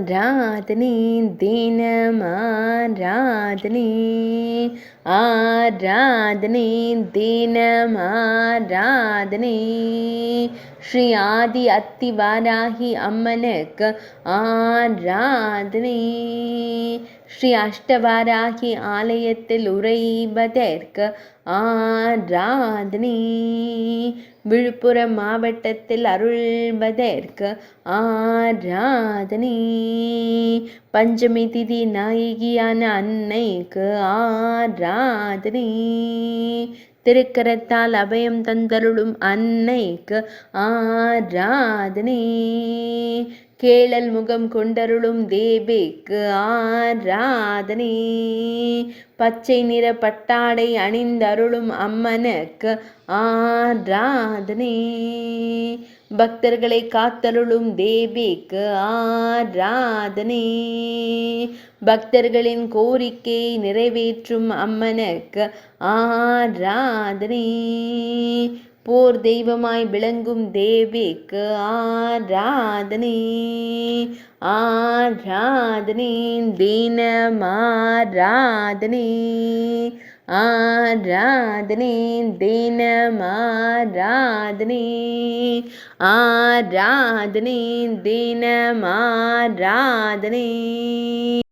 ஆராதனை தினமாராதனை ஆராதனை தினமாராதனை ஸ்ரீ ஆதி அத்திவாராகி அம்மனுக்கு ஆராதனை ஸ்ரீ அஷ்டவாராகி ஆலயத்தில் உறைவதற்கு ஆராதனை விழுப்புரம் மாவட்டத்தில் அருள்வதற்கு ஆராதனை பஞ்சமி திதி நாயகியான அன்னைக்கு ஆராதனை திருக்கரத்தால் அபயம் தந்தருளும் அன்னைக்கு ஆராதனை கேளல் முகம் கொண்டருளும் தேவிக்கு ஆராதனை பச்சை நிற பட்டாடை அணிந்தருளும் அம்மனுக்கு ஆராதனை பக்தர்களை காத்தருளும் தேவிக்கு ஆராதனை பக்தர்களின் கோரிக்கை நிறைவேற்றும் அம்மனுக்கு ஆராதனை போர் தெய்வமாய் விளங்கும் தேவிக்கு ஆராதனை ஆராதனை தினமாராதனை ஆராதனை தினமாராதனை ஆராதனை தினமாராதனை